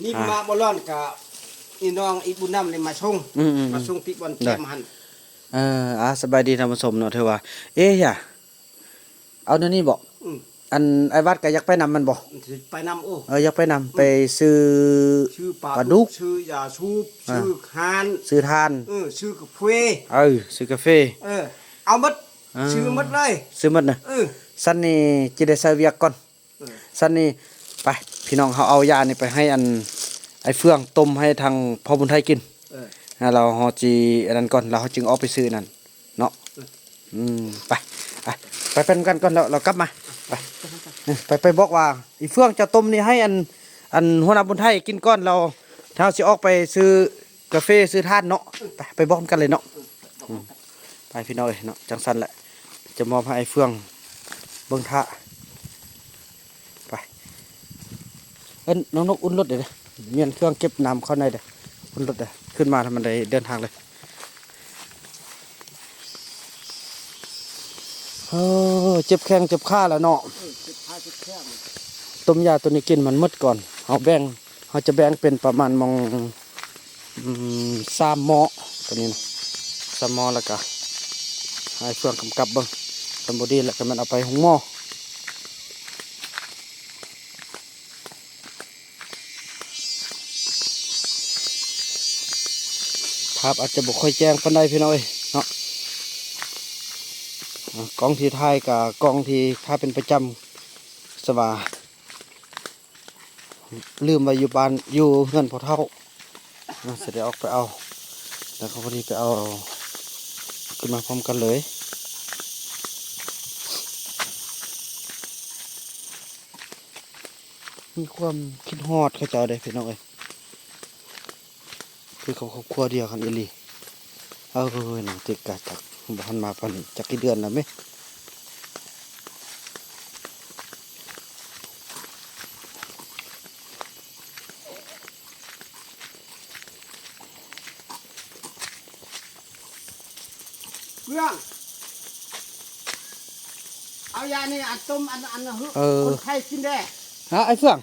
นี่มาบ่ร้อนกับอีน้องอีบุญนำเลยมาชงมาชงติบอลแก้มหันสบายดีท่านผู้ชมเนาะเธอว่าเอ๊ะอย่าเอาเดี๋ยวนี้บอกอันไอ้วัดก็อยากไปนำมันบอกไปนำอยากไปนำไปซื้อปลาดุกซื้อยาชูบซื้อคานซื้อทานซื้อกาแฟซื้อกาแฟเอาหมดซื้อหมดเลยซื้อหมดนะสันนี่จะได้ใส่เวียกก่อนสันนี่ไปพี่น้องเขาเอายานี่ไปให้อันไอ้เฟื่องต้มให้ทางพ่อบุญไทยกินเราเฮาจีอันนั้นก่อนเราจึงเอาไปซื้อนั่นเนาะไปเป็นกันก่อนเรากลับมาไปบอกว่าอีเฟื่องจะต้มนี่ให้อันหัวหน้าบุญไทยกินก่อนเราถ้าสิออกไปซื้อกาแฟซื้อทานเนาะไปบอกกันเลยเนาะไปพี่น้องเนาะจังสันแหละจะมอบให้ไอ้เฟื่องเบิ่งท่าไปน้องนกอุ่นรถเดี๋ยวเมียนเครื่องเก็บน้ำเข้าในเดี๋ยวอุ่นรถเดี๋ยวขึ้นมาทำมันได้เดินทางเลยเจ็บแข้งเจ็บขาแล้วเนาะต้มยาตัวนี้กินมันมืดก่อนเขาจะแบ่งเป็นประมาณมอง3 หม้อตัวนี้นะ3 หม้อแล้วก็ให้เฟื่องกำกับเบิ้งตำบดีแล้วก็มันเอาไปหุงหม้อภาพอาจจะบุกค่อยแจ้งปานใดพี่น้อยเนาะกล้องที่ถ่ายกับกล้องที่ถ่ายเป็นประจำสว่าลืมไว้อยู่บ้านอยู่เงินพอเท่าเสร็จแล้วออกไปเอาแล้วเขาพอดีไปเอาขึ้นมาพร้อมกันเลยมีความคิดฮอดเขาเจ้าได้พี่น้องเอ้ยคือเขาครอบครัวเดียวกันอีหลีหนังติดกาจากบ้านมาปานนี้จักกี่เดือนแล้วไหมเพื่อนเอายานี่อัดต้มอันคนไข้กินได้ไอ้เฟื่อง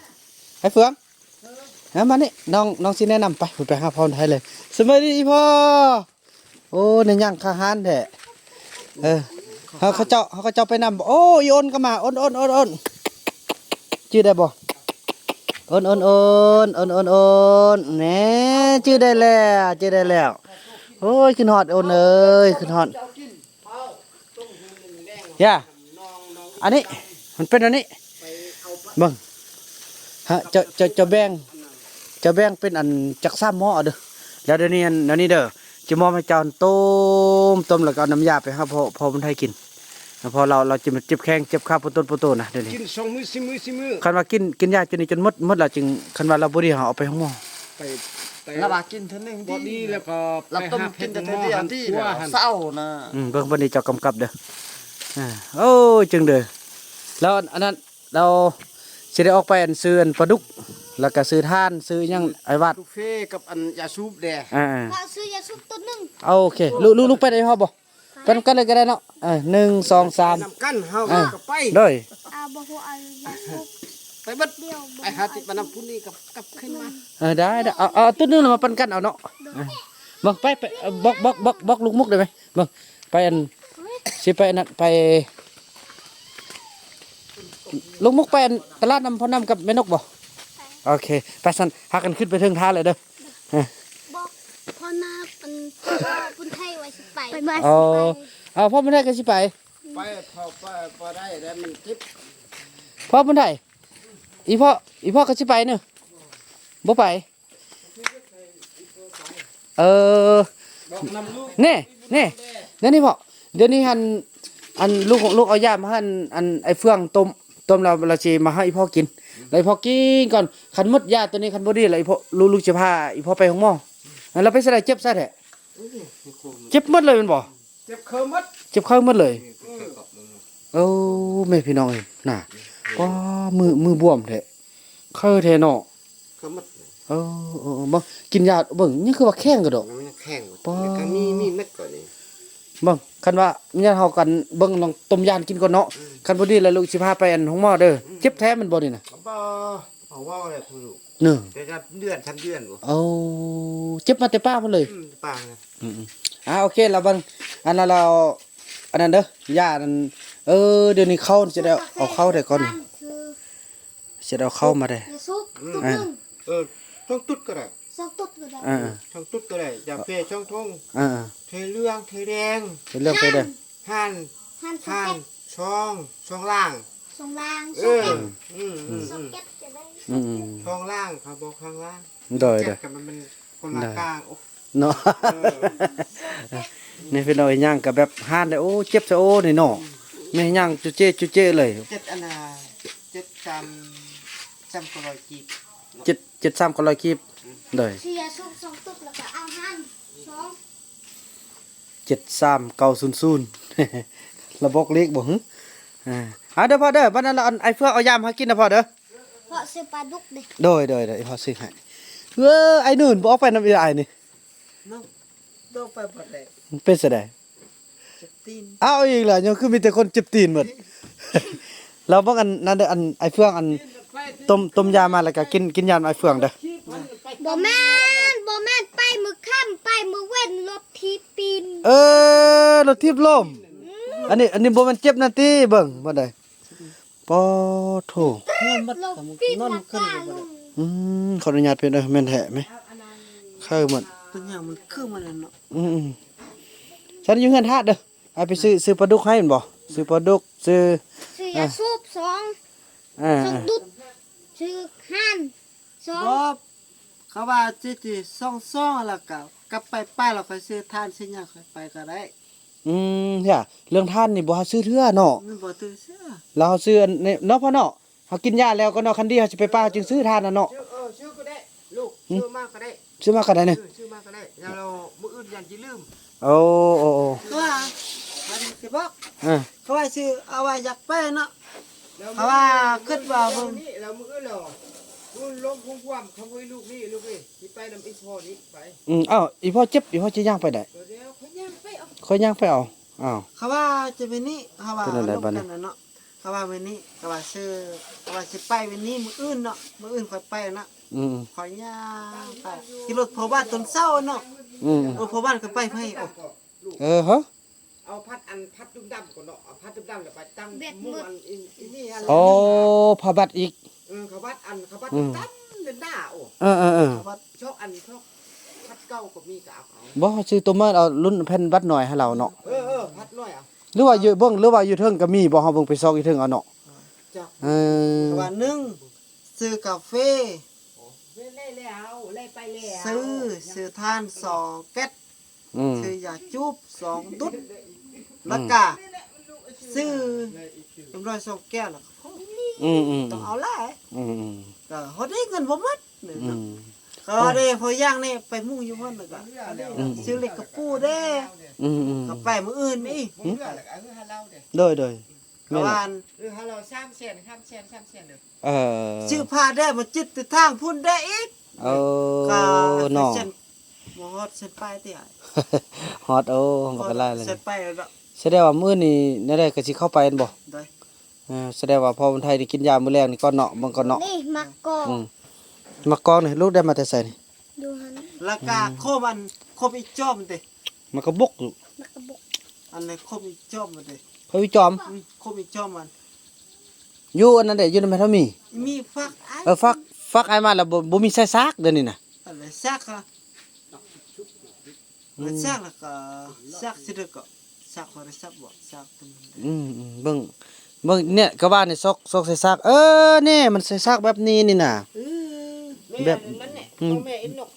มานี่น้องสิแนะนำไปหาพ่อไทยเลยสวัสดีพ่อโอ้ในย่างข้าหานแท้เขาเจ้าไปนำโอ้ยโอนก็มาโอนชื่อได้บ่โอนแหน่ชื่อได้แล้วโอ้ยขึ้นฮอดโอนเอ้ยขึ้นฮอดย่าอันนี้มันเป็นอันนี้เบิ่งจะแบ่งเป็นอันจัก3 หม้อเด้อแล้วเดี๋ยวนี้เด้อจะมอบให้เจ้าต้มแล้วก็เอาน้ำยาไปให้พ่อบุญไทยกินพอเราจะเจ็บแข้งเจ็บขาปวดต้นนะเดี๋ยวนี้กิน2 มื้อ4 มื้อ4 มื้อคันว่ากินยาจนนี้จนหมดแล้วจึงคันว่าเราบ่ได้เอาไปห้องหมอไประบากินเท่านึงดีแล้วก็รับต้มกินแต่เท่าเดียวที่เศร้านะเบิ่งบัดนี้เจ้ากำกับเด้อโอ้จึงเด้อแล้วอันนั้นเราสิได้ออกไปอันซื้ออันปลาดุกแล้วก็ซื้อทานซื้อยังไอ้วัดกาแฟกับอันยาสูบแดเราซื้อยาสูบตัวนึงโอเคลูกไปได้ฮอบ่ไปนำกันเลยก็ได้เนาะ1 2 3นำกันเฮาก็ไปเลยบ่ฮู้เอายาสูบไปเบิดไปหาติมานำพุ่นนี่กับขึ้นมาได้เอาตัวนึงมาปันกันเอาเนาะบ่ไปบอกลูกมุกได้มั้ยบ่ไปอันสิไปนั่นไปลูกมุกไปตลาดน้ำพ่อน้ำกับแม่นกบ่โอเคไปสั่นหากันขึ้นไปถึงท่าเลยเด้อบอกพ่อนาเป็นบุญไทยไว้สิไปบ้านเอาพ่อบุญไทยก็สิไปพอได้แล้วมันทิพพ่อบุญไทยอีพ่อก็สิไปเนอะบ่ไปนี่พ่อเดี๋ยวนี้อันลูกเอายามาให้อันไอ้เฟื่องต้มเราสิมาให้พ่อกินแล้วพ่อกินก่อนคันหมดยาตัวนี้คันบ่ดีแล้วพ่อลูกจะพาพ่อไปห้องหมอแล้วไปซะได้เจ็บซะแท้เจ็บหมดเลยมันบ่เจ็บเข่าหมดเลยโอ้แม่พี่น้องเอ้ยน่ะก็มือบวมแท้เคยแท้เนาะเข่าหมดบ่กินยาเบิ่งนี่คือว่าแข้งกระดอกมันแข็งก็มีเม็ดก่อนนี่เบิ่งคันว่าเนี่ยเฮากันเบิ่งลองต้มยากินก่อนเนาะคันบ่ดีแล้วลูกสิพาไปอันห้องหมอเด้อเจ็บแท้มันบ่นี่น่ะบ่เอาว่าอะไรคุณลูก เนึ่ง แต่จะเดือนทันเดือนบ่ เอาเจ็บมาแต่ป้ามันเลย ป่านะ โอเคเราบังอันนั้นเราอันนั้นเด้อย่าอันเดี๋ยวนี้เข้าจะได้เอาเข้าได้ก่อนนี่จะได้เอาเข้ามาได้ อย่าซุปตุ๊กนึง ช่องตุ๊ดก็ได้ ซอกตุ๊กก็ได้ ช่องตุ๊ดก็ได้อย่าเฟช่องทง อ่า เทเรื่องเทแดง เป็นเรื่องไปเด้อ หั่น หั่นส หั่น เก็ต ช่องล่าง สองล่าง เอ สอ อเก็ตสเก็ตจะได้ อืม ช่องล่างเขาบอกข้างล่าง โดย แกะกับมันเป็นคนละกลางโอ้ เนาะนี่พี่น้อยย่างกับแบบห่านเลยโอ้เจ็บซะโอ้นี่เนาะไม่ย่างจุเจเลย เจ็ดอันน่ะเจ็ดจำกรอยกีบ 73ก็100คลิปโดย เสียซุปสองตุ๊กแล้วก็เอาหั่นสอง 73900 ระบบเลขบ่หึเด้อพ่อเด้อบัดนั้นเราไอ้เฟือกเอายามหากินนะพ่อเด้อ เพราะซื้อปลาดุกเด้ โดยไอ้พ่อซื้อให้ไอ้นู่นบ่ออกไปนำอีไอ้นี่ น้องต้องไปหมดเลย มันเป็นซะได้ เจ็บตีน เอาอีกแล้วยังคือมีแต่คนเจ็บตีนหมด เราบ่อันนั้นเด้ออันไอ้เฟืองอันต้มยามาแล้วก็กินยาไอ้เฟืองเด้อ บ่แม่นไปมือค่ำไปมือเว้นรถทีปีน รถทิพย์ล่มอันนี้บ่แม่นเจ็บนะติเบิ่งบ่ได้ปอโถ รถปีนราคาลง ขออนุญาตเพิ่นเด้อแม่นแท้ไหมเข้าหมด ตัวอย่างมันคือมันเนาะ ฉันอยู่เฮือนทาสเด้อเอาไปซื้อปลาดุกให้แม่นบ่ซื้อปลาดุกซื้อ เสียซุปสอง อ่า สองดุดซื้อหั่นสอง บ่เขาว่าจิซ่องๆแล้วก็กลับไปป้ายเราค่อยซื้อทานซื้อหยังค่อยไปก็ได้ จ้ะเรื่องท่านนี่บ่เฮาซื้อเทื่อเนาะ มันบ่ตื้อเสื้อ เราซื้ออันนี้เนาะพ่อเนาะเฮากินยาแล้วก็เนาะคันเดียวสิไปป้าจึงซื้อทานน่ะเนาะ ชื่อก็ได้ลูกชื่อมากก็ได้ ซื้อมาก็ได้นี่ ชื่อมากก็ได้แล้วเรามื้ออื่นยันสิลืม โอ้ เขาว่ามันสิบอก อ่า เขาว่าซื้อเอาไว้อยากไปเนาะเขาว่าคิดว่าเบิ่ง นี่เรามื้ออื่นเราดูลงพุ่งความขโมยลูกนี่ที่ไปนำอีพ่อนี่ไป อ้าวอีพ่อเจ็บอีพ่อจะย่างไปได้ เดี๋ยวเขาย่างไปเอา ค่อยย่างไปเอาอ้าว เขาว่าจะเป็นนี้เขาว่า เป็นอะไรบ้างเนี่ย ลงกัเนาะเขาว่าเป็นนี้เขาว่าซื้อเขาว่าสิไปเป็นนี้มื้ออื่นเนาะมื้ออื่นค่อยไปเนาะ อืม ขอย่างไปขี่รถพอบ้านตอนเช้าเนาะรถพอบ้านก็ไปให้โอ้ ฮะ เอาพัดดุมดำก่อนเนาะเอาพัดดุมดำแล้วไปตั้งมุ้งอันนี่อัน โอ้พาบัดอีก เขาพัดดุมดำเดินหน้าโอ้ ว่า ชอบพัดเก่าก็มีก็เอา บ่ซื้อตัวมาเอารุ่นแผ่นบัดหน่อยให้เราเนาะ พัดน้อยอ่ะ หรือว่าอยู่เบิ่งหรือว่าอยู่เทิงก็มีบ่เฮาเบิ่งไปซอกอยู่เทิงเอาเนาะ จ้ะ เขาว่าหนึ่งซื้อกาแฟ เล่แล้วเล่ไปแล้ว ซื้อทาน2แก๊ส ซื้อยาจูบ2ดุดแล้วก็ซื้อเรียบร้อย2แก้วแล้วต้องเอาหลายก็เฮาได้เงินบ่หมดนี่เนาะก็ได้พอย่างนี่ไปมุ่งอยู่เพิ่นแล้วก็ซื้อเหล็กกระปูเด้ก็ไปมื้ออื่นนี่ เรื่องอะไรก็ให้เล่าเด้ โดย กะวาน ให้เรา3เซนเด้อ ซื้อผ้าได้มาจิตติดทางพุ่นได้อีกก็ เนาะ เส้นบ่ฮอดเส้นปลายติอ้าย ฮอตมันก็หลายเลย เส้นปลายแล้ว แสดงว่ามื้อนี้นั่นได้ก็สิเข้าไปนั่นบ่ ได้ แสดงว่าพอคนไทยได้กินยามื้อแรกนี่ก็เนาะมันก็เนาะ นี่มักกอก มากองนี่ลูกได้มาแต่ไสนี่ ดูหัน แล้วก็โคมันโคมอีจอมติ มันก็บุกอยู่ มักกระบอก อันนี้โคมอีจอมมันติ เฮาวิจอม โคมอีจอมมัน อยู่อันนั้นเด้อยู่ในแม่เท่ามี มีฟักอ้าย ฟักไอ้มาแล้วบ่มีใส่ซากเดี๋ยวนี้น่ะ อันนี้ซักค่ะมันซักแล้วก็ซักสิเด้อก็ซักบ่ได้ซักบ่ซักเป็น เบิ่งเนี่ยก็ว่านี่ซอกใส่ซากนี่มันใส่ซากแบบนี้นี่น่ะ แบบ นั่นแหละแม่อินนก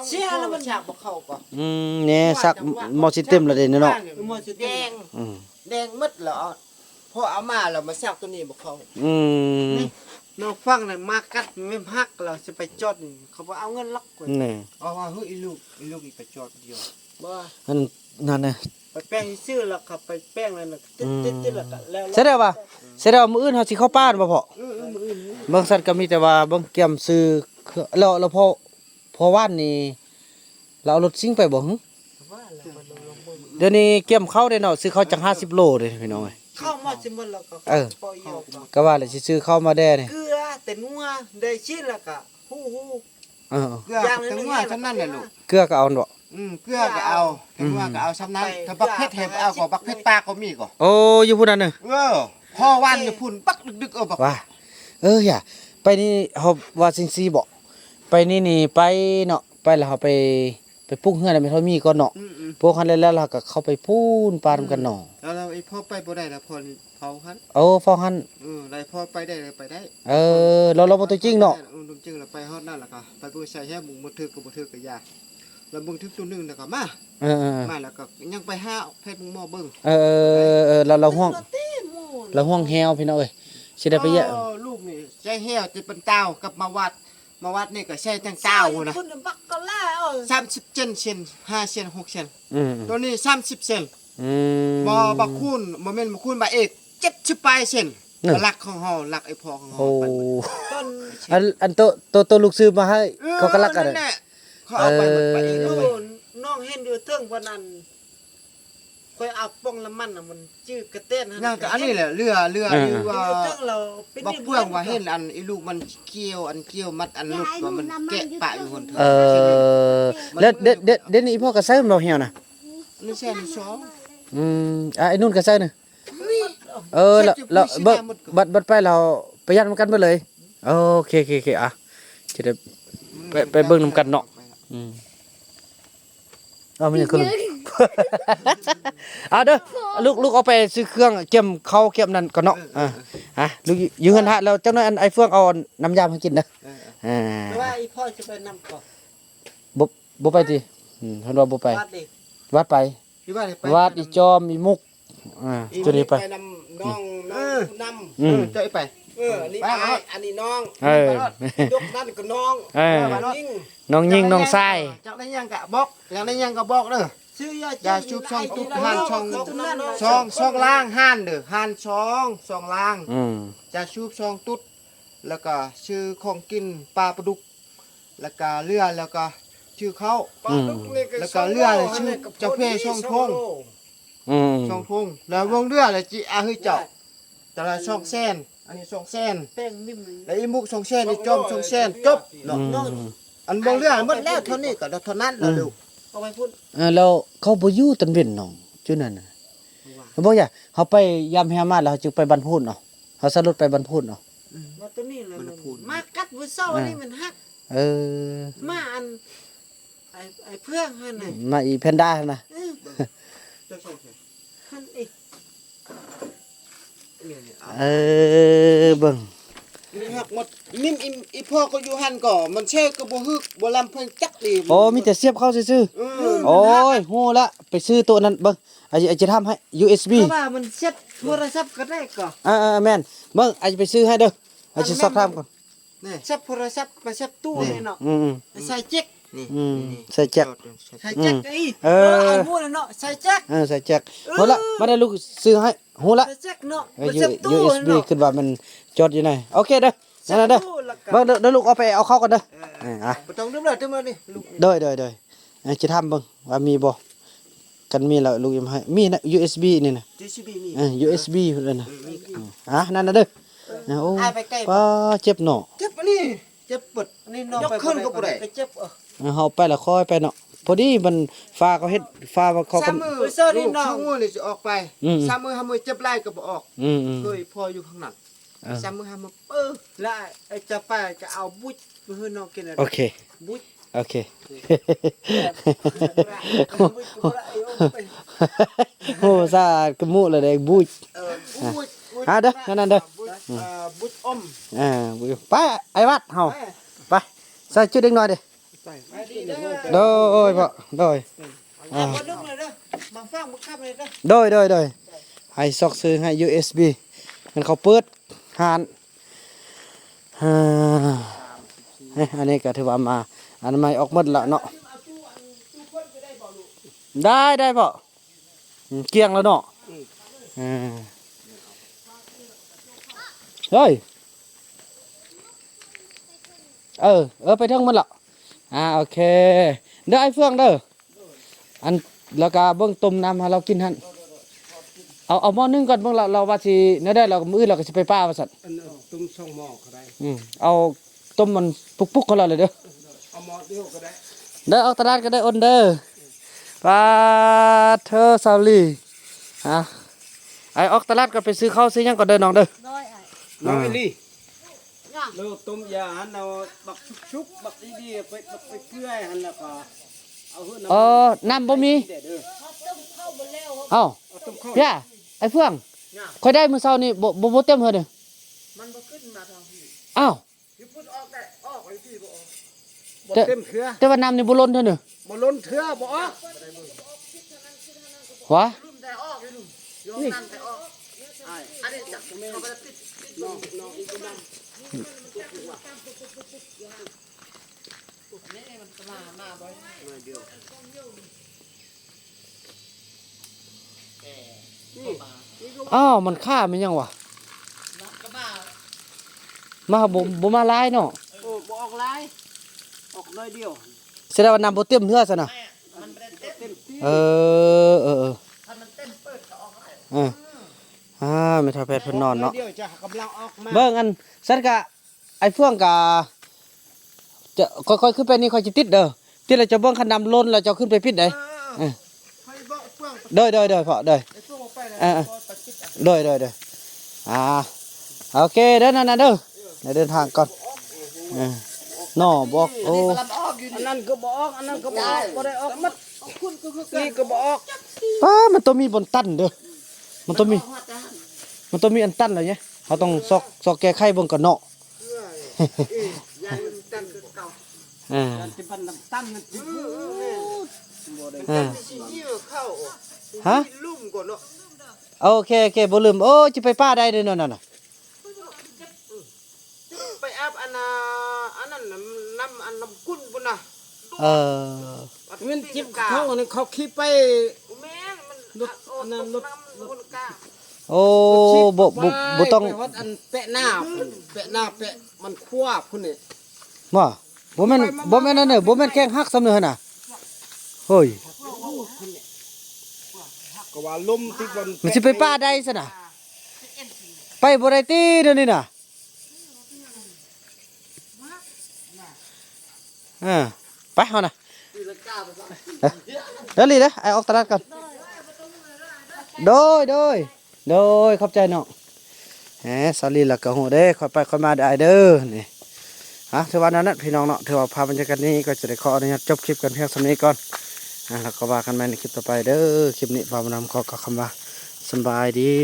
เสียแล้วมันฉากบ่เข้าก็ เนี่ยซากหมอสิเต็มแล้วเด้เนาะ มันสิ แดงแดงหมดแล้วพอเอามาแล้วมาฉากตัวนี้บ่เข้า น้องฟังน่ะมากัดแม่ฮักแล้วสิไปจอดนี่เขาบ่เอาเงินลักกว่า นี่ เอาว่าเฮ้ยอีลูกอีกไปจอดเดียว บ่ นั่นน่ะ ไปแป้งซื้อแล้วก็ไปแป้งนั่นน่ะติดๆแล้วก็แล้ว แสดงว่ามื้ออื่นเฮาสิเข้าบ้านบ่พ่อ มื้ออื่น เบิ่งสัตว์ก็มีแต่ว่าเบิ่งเกี่ยมซื้อแล้วพอว่านนี่เราเอารถซิ่งไปบ่หึ ว่าแล้วมันลงมือ เดี๋ยวนี้เกี่ยมเข้าได้เนาะซื้อเข้าจัง50โลเด้พี่น้องเอ้ย เข้ามาสิมันแล้วก็ปล่อยออก ก็ว่าเลยสิซื้อเข้ามาแด่นี่ เกลือแต่นัวได้ชิ้นแล้วก็หู ฮู้ เออ เกลือทั้งว่าซ้ำนั่นแหละลูก เกลือก็เอาบ่ เกลือก็เอาทั้งว่าก็เอาซ้ำนั้นถ้าบักเพชรแถมเอาก็บักเพชรปลาก็มีก็ โอ้อยู่พุ่นนั่นน่ะ พ่อวันอยู่พุ่นปักดึกๆบัก ว่าอย่าไปนี่เฮาว่าซิงซี่บ่ไปนี่ไปเนาะไปแล้วเฮาไปปลูกเฮือนแล้วแม่เฮามีก่อนเนาะพวกคันแล้วเราก็เข้าไปพูนปานกันเนาะ แล้วไอ้พ่อไปบ่ได้แล้วพ่อเผาคัน ฟองหัน ได้พ่อไปได้เลยไปได้ เราบ่ตัวจริงเนาะ ตัวจริงแล้วไปฮอดนั่นล่ะก็ไปเบิ่งใส่แฮ่หมูบ่ถึกก็บ่ถึกก็ยาแล้วเบิ่งทึกตัวนึงแล้วก็มาแล้วก็ยังไปหาเพชรหม้อเบิ่ง เราห่วงแฮวพี่น้องเอ้ยสิได้ไปแยะ ลูกนี่ใช้แฮ่จะเป็นเต้ากับมาวัดนี่ก็ใช้ทั้งเต้านะ คุณบักก็ล่า30เซน5เซน6เซน ตัวนี้30เซน บ่บักคูณบ่แม่นบักคูณบ่เอก70ปลายเซนหลักของเฮาหลักไอ้พ่อของเฮา โอ้ ต้น อันตัวลูกซื้อมาให้เขาก็รักกัน นั่นแหละเขาเอาไปหมดไปเอง โอ้ เลย น้องเห็นอยู่เทิงวันนั้นค่อยเอาป้องละมันน่ะมันจื้อกระเต้น นั่นก็อันนี้แหละเรือว่า เทิงเราเป็น บักเพื่องว่าเห็นอันไอ้ลูกมันเกี่ยวมัดอันลูกว่ามันแกะปะอยู่คนเถอะ แล้วเดี๋ยวนี้พ่อก็ใส่บ่เหี่ยวน่ะ นี่แซ่นี่2 ไอ้นู่นก็ใส่น่ะแล้วบัดไปเราไปยัดมันกันไปเลยโอเคอ่ะจะได้ไปเบิ่งนำกันเนาะเอามันคือเอาเด้อลูกเอาไปซื้อเครื่องเก็บข้าวเก็บนั่นก่อนเนาะลูกอยู่เฮือนฮะแล้วจังนั้นอันไอ้เฟืองเอาน้ำยาให้กินนะว่าอีพ่อจะไปนำก่อน บ่ไปติเพิ่นว่าบ่ไป วัดดิ วัดไป ที่บ้านไป วัดอีจอมอีมุกตัวนี้ไป นำน้องนำเจ้าไปนี่ไปอันนี้น้องยกนั่นก็น้องน้องยิงน้องทราย จากได้ยังก็บอกอย่างได้ยังก็บอกเด้อ ซื้อยา อย่าชุบช่องตุ๊กห่านช่องล่างห่านเด้อห่านช่องล่างจะชุบช่องตุ๊ดแล้วก็ชื่อของกินปลาปลาดุกแล้วก็เรือแล้วก็ชื่อเขาแล้วก็เรือเลยชื่อเจ้าเพ่ช่องทงแล้ววงเรือเลยจีอาเฮ้ยเจ้าแต่ละช่องแซนอันนี้ช่องแซน แป้งนิ่ม แล้วอีมุกช่องแซนอีจอมช่องแซนจบเนาะอันวงเรือหมดแล้วเท่านี้ก็เท่านั้นแล้วลูก เอาไปพูด แล้วเขาบ่อยู่ตอนเว้นน้องจุนั่นน่ะบ่อย่าเฮาไปยามแฮมาแล้วจึงไปบ้านพูนเนาะเฮาสรุปไปบ้านพูนเนาะ มาตัวนี้เลยมากัดบุเศร้านี่มันฮักมาอันไอ้เพื่อนหั่นน่ะ มาอีแพนด้านะ หั่นอีก เบิ่ง หักหมดมิมอีพ่อก็อยู่หันก่อมันเช่ก็บ่ฮึกบ่ลำเพิ่นจักดี โอ้มีแต่เสียบเข้าซื่อๆโอ้ยฮู้ละไปซื้อตัวนั้นเบิ่งอาจจะทำให้ USB เพราะว่ามันเซ็ตโทรศัพท์ก็ได้ก็ แม่นเบิ่งอาจจะไปซื้อให้เด้ออาจจะสอบถามก่อน นี่ เซ็ตโทรศัพท์ไปเซ็ตตู้นี่เนาะใส่แจ็ค นี่ ใส่แจ็ค ใส่แจ็คอีเอาหมู่เนาะใส่แจ็ค ใส่แจ็คฮู้ละมาได้ลูกซื้อให้ฮู้ละ ใส่แจ็คเนาะไปเซ็ตตู้ USB เนาะ ขึ้นว่ามันจอดอยู่ไหนโอเคเด้อนั่นเด้อเบิ่งเด้อลูกเอาไปเอาเข้ากันเด้ออ่ะ บ่ต้องลืมเลยตึ้มนี่ลูก โดยจะทำเบิ่งว่ามีบ่กันมีแล้วลูกยังให้มีนะ USB นี่นะ JCB มี USB เลยนะนั่นน่ะเด้อโอ้ป้าเจ็บเนาะ เจ็บอันนี้เจ็บปวด นี่น้องไปเจ็บ เฮาไปแล้วค่อยไปเนาะพอดีมันฟ้าเขาเฮ็ดฟ้าเขา 3 มื้อลูกช่องมือนี่สิออกไป3 มื้อ5 มื้อเจ็บไหล่ก็บ่ออกเคยพออยู่ข้างหลัง3 มื้อ5 มื้อแล้วไอ้จะไปจะเอาบุ้ยมาให้น้องกินอะไร โอเค บุ้ย โอเคโอ้ซากระมูเลยเด้บุ้ย บุ้ย เด้อนั่นเด้อ บุ้ยอม บุ้ยไปไอ้วัดเฮาไปใส่ชุดเด็กน้อยดิ ไป โดยบ่โดย มาดึกเลยเด้อมาฟังมึงขับเลยเด้อ โดยให้ซอกซื้อให้ USB มันเขาเปิดหานอันนี้ก็ถือว่ามาอันใหม่ออกหมดละเนาะได้ป่ะเกี่ยงแล้วเนาะเฮ้ยไปทั้งมันละโอเคเด้อไอ้เฟื่องเด้ออันแล้วก็เบิ่งต้มน้ำให้เรากินหั่นเอาหม้อนึงก่อนเบิ่งเราว่าสิเนื้อได้เรามื้อเราก็สิไปป้าว่าซั่น ตุ้มช่องหม้อก็ได้ เอา ต้มมันปุกๆของเราเลยเด้อ เอาหม้อเดียวก็ได้ เด้อออกตลาดก็ได้อ้นเด้อปลาเธอซาลีฮะไอออกตลาดก็ไปซื้อข้าวซื้อหยังก็เด้อน้องเด้อ น้อยไอ้ น้องเอลี่ ย่าง เราต้มยาหันเอาบักชุบๆบักดีๆไปบักไปเปื่อยหันแล้วก็เอาหื้อน้ำ น้ำบ่มี เด้อเด้อ เอ้า เอาต้มข้าว ย่าไอ้เฟื่องค่อยได้มื้อเช้านี่บ่เต็มเฮ็ดเด้อ มันบ่ขึ้นมาทางพี่ อ้าว อยู่พุ่นออกได้ออกไอ้พี่บ่ออก บ่เต็มเถื่อ แต่ว่าน้ำนี่บ่ล้นเด้อเด้อ บ่ล้นเถื่อบ่ออก หัว รุ่มได้ออกอยู่ลุงโยมนั่นได้ออกอันนี้จับเขาไปติด น้องน้องอีกน้ำ อ้าวมันฆ่ามันยังวะมาบ่มาหลายเนาะ โอ้บ่ออกลายออกน้อยเดียว แสดงว่าน้ำบ่เต็มเฮือซะน่ะ มันบ่ได้เต็มที่ เออ ถ้ามันเต็มเปิดก็ออกได้ ไม่เท่าแพทย์เพิ่นนอนเนาะ เดียวจะกำลังออกมา เบิ่งอันสันกะไอ้เฟื่องกะจะค่อยๆขึ้นไปนี่ค่อยสิติดเด้อติดแล้วจะเบิ่งคันน้ำล้นแล้วจะขึ้นไปปิดได้ ให้บอกเฟื่อง เด้อพอเด้อ ไอ้ตัวไปเลย เออ ไปคิด เด้อโอเคเด้อนั่นน่ะเด้อเดี๋ยวเดินทางก่อนน้อบอกโอ้ อันนั้นก็บ่ออกอันนั้นก็บ่ออกบ่ได้ออกมัดนี่ก็บ่ออก ป้ามันต้องมีบนตั้นเด้อมันต้องมีอันตั้นอะไรเนี่ยเราต้องซอกแก้ไขเบิ่งก่อนเนาะ ยายมันตั้งคือเก่า ยันสิพันน้ำตั้มมันสิบ่ได้ สิเยี่ยวเข้าออก ฮะ ลุ่มก่อนเนาะ โอเคบ่ลืมโอ้จะไปป้าได้เด้อนั่นน่ะ ไปอาบอันนั้นน้ำอันน้ำกุ้นพุ่นน่ะ มันจิบเข้าอันนั้นเขาขี้ไป แม่นมัน รถอันนั้นรถ น้ำกุ้นกล้า โอ้บ่ต้อง ไปวัดอันแปะหน้าแปะมันคั่วพุ่นนี่ ว่าบ่แม่นนั่นเด้อบ่แม่นแข้งหักซำเด้อหั่นน่ะเฮ้ย ก็ว่าลมที่บน มันสิไปป้าได้ซะน่ะไปบ่ได้ติเดี๋ยวนี้น่ะไปเฮาน่ะเดี๋ยวลีเด้อไอ้ออกตลาดก่อนโดยขอบใจเนาะสาลีแล้วก็ฮู้เด้ค่อยไปค่อยมาได้เด้อนี่ถือว่านั้นพี่น้องเนาะถือว่าภาพบรรยากาศนี้ก็จะได้ขออนุญาตจบคลิปกันเพียงเท่านี้ก่อนแล้วก็ว่ากันใหม่ในคลิปต่อไปเด้อคลิปนี้ฝากนำขอกล่าวคำว่าสำบายดี